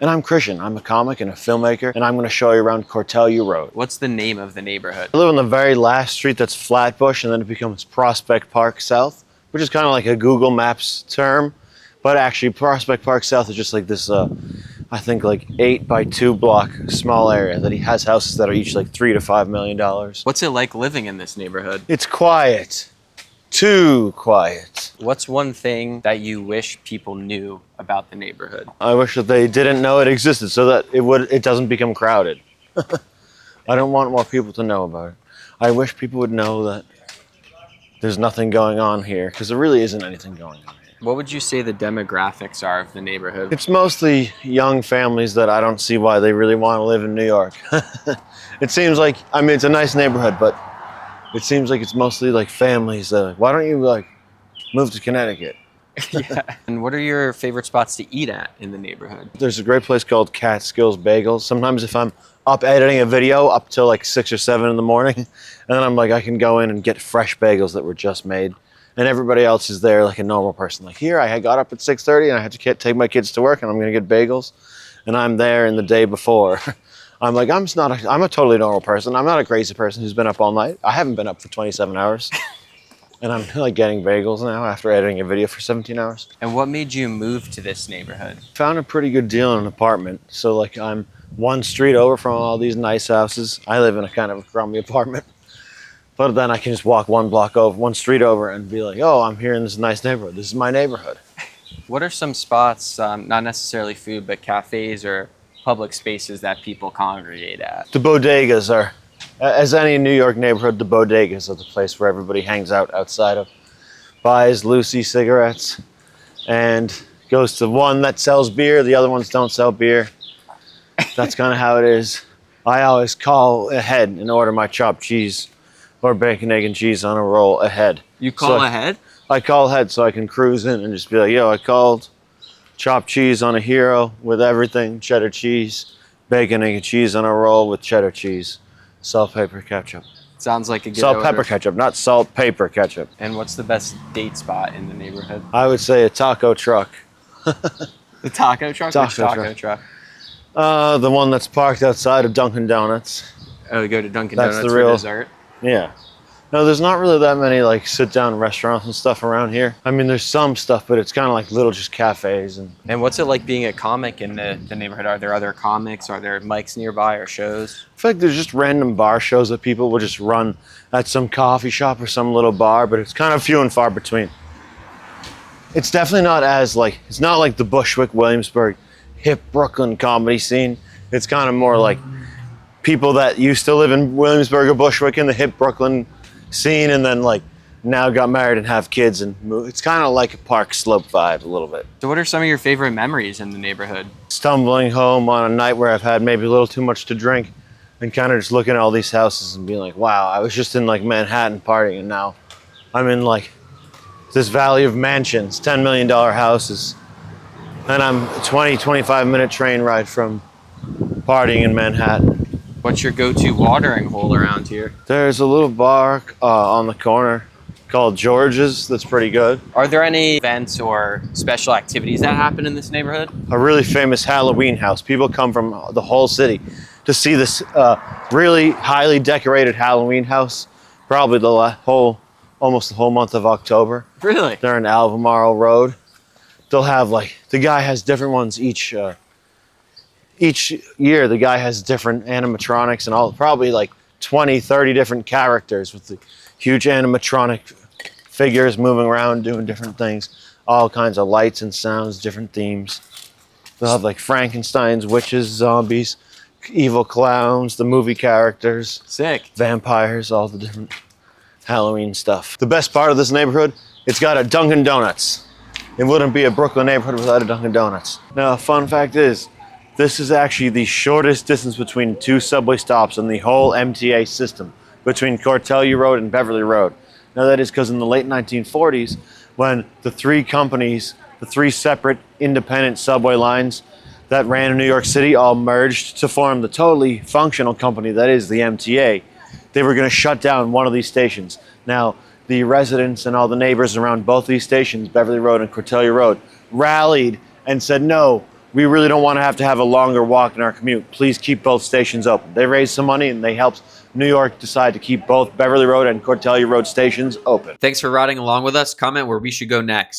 And I'm Christian. I'm a comic and a filmmaker, and I'm going to show you around Cortelyou Road. What's the name of the neighborhood? I live on the very last street that's Flatbush, and then it becomes Prospect Park South, which is kind of like a Google Maps term. But actually, Prospect Park South is just like this, I think like 8x2 block small area that he has houses that are each like $3 to $5 million. What's it like living in this neighborhood? It's quiet. Too quiet. What's one thing that you wish people knew about the neighborhood? I wish that they didn't know it existed so that it doesn't become crowded. I don't want more people to know about it. I wish people would know that there's nothing going on here, because there really isn't anything going on here. What would you say the demographics are of the neighborhood? It's mostly young families that I don't see why they really want to live in New York. It seems like, I mean, it's a nice neighborhood, but it seems like it's mostly like families that are like, why don't you like move to Connecticut? Yeah. And what are your favorite spots to eat at in the neighborhood? There's a great place called Catskills Bagels. Sometimes if I'm up editing a video up till like 6 or 7 in the morning, and then I'm like, I can go in and get fresh bagels that were just made. And everybody else is there like a normal person. Like here, I got up at 6:30 and I had to take my kids to work and I'm gonna get bagels. And I'm there in the day before. I'm like, I'm a totally normal person. I'm not a crazy person who's been up all night. I haven't been up for 27 hours. And I'm like getting bagels now after editing a video for 17 hours. And what made you move to this neighborhood? Found a pretty good deal in an apartment. So like I'm one street over from all these nice houses. I live in a kind of a crummy apartment. But then I can just walk one street over and be like, oh, I'm here in this nice neighborhood. This is my neighborhood. What are some spots, not necessarily food, but cafes or public spaces that people congregate at? The bodegas are, as any New York neighborhood, the bodegas are the place where everybody hangs out outside of, buys Lucy cigarettes, and goes to one that sells beer. The other ones don't sell beer. That's kind of how it is. I always call ahead and order my chopped cheese or bacon, egg, and cheese on a roll ahead. You call ahead? I call ahead so I can cruise in and just be like, yo, I called chopped cheese on a hero with everything, cheddar cheese, bacon, egg, and cheese on a roll with cheddar cheese, salt, pepper, ketchup. Sounds like a good Salt, order. pepper, ketchup, not salt, pepper, ketchup. And what's the best date spot in the neighborhood? I would say a taco truck. The taco truck? Which taco truck? The one that's parked outside of Dunkin' Donuts. Oh, we go to Dunkin' That's Donuts the real for dessert? Yeah. No, there's not really that many like sit-down restaurants and stuff around here. I mean, there's some stuff, but it's kind of like little just cafes. And what's it like being a comic in the neighborhood? Are there other comics? Are there mics nearby or shows? I feel like there's just random bar shows that people will just run at some coffee shop or some little bar, but it's kind of few and far between. It's definitely not as like, it's not like the Bushwick, Williamsburg, hip Brooklyn comedy scene. It's kind of more like people that used to live in Williamsburg or Bushwick in the hip Brooklyn scene and then like now got married and have kids and move. It's kind of like a Park Slope vibe a little bit. So what are some of your favorite memories in the neighborhood? Stumbling home on a night where I've had maybe a little too much to drink and kind of just looking at all these houses and being like, wow, I was just in like Manhattan partying and now I'm in like this valley of mansions, $10 million houses. And I'm a 25 minute train ride from partying in Manhattan. What's your go-to watering hole around here? There's a little bar on the corner called George's that's pretty good. Are there any events or special activities that happen in this neighborhood? A really famous Halloween house. People come from the whole city to see this really highly decorated Halloween house, probably almost the whole month of October. Really? They're in Albemarle Road. They'll have like, the guy has different ones each year. The guy has different animatronics and all, probably like 20, 30 different characters with the huge animatronic figures moving around doing different things, all kinds of lights and sounds, different themes. They'll have like Frankenstein's, witches, zombies, evil clowns, the movie characters, Sick. vampires, all the different Halloween stuff. The best part of this neighborhood, it's got a Dunkin' Donuts. It wouldn't be a Brooklyn neighborhood without a Dunkin' Donuts. Now, a fun fact is, this is actually the shortest distance between 2 subway stops in the whole MTA system, between Cortelyou Road and Beverly Road. Now that is because in the late 1940s, when the 3 companies, the 3 separate independent subway lines that ran in New York City all merged to form the totally functional company that is the MTA, they were going to shut down one of these stations. Now, the residents and all the neighbors around both these stations, Beverly Road and Cortelyou Road, rallied and said, no, we really don't want to have a longer walk in our commute. Please keep both stations open. They raised some money and they helped New York decide to keep both Beverly Road and Cortelyou Road stations open. Thanks for riding along with us. Comment where we should go next.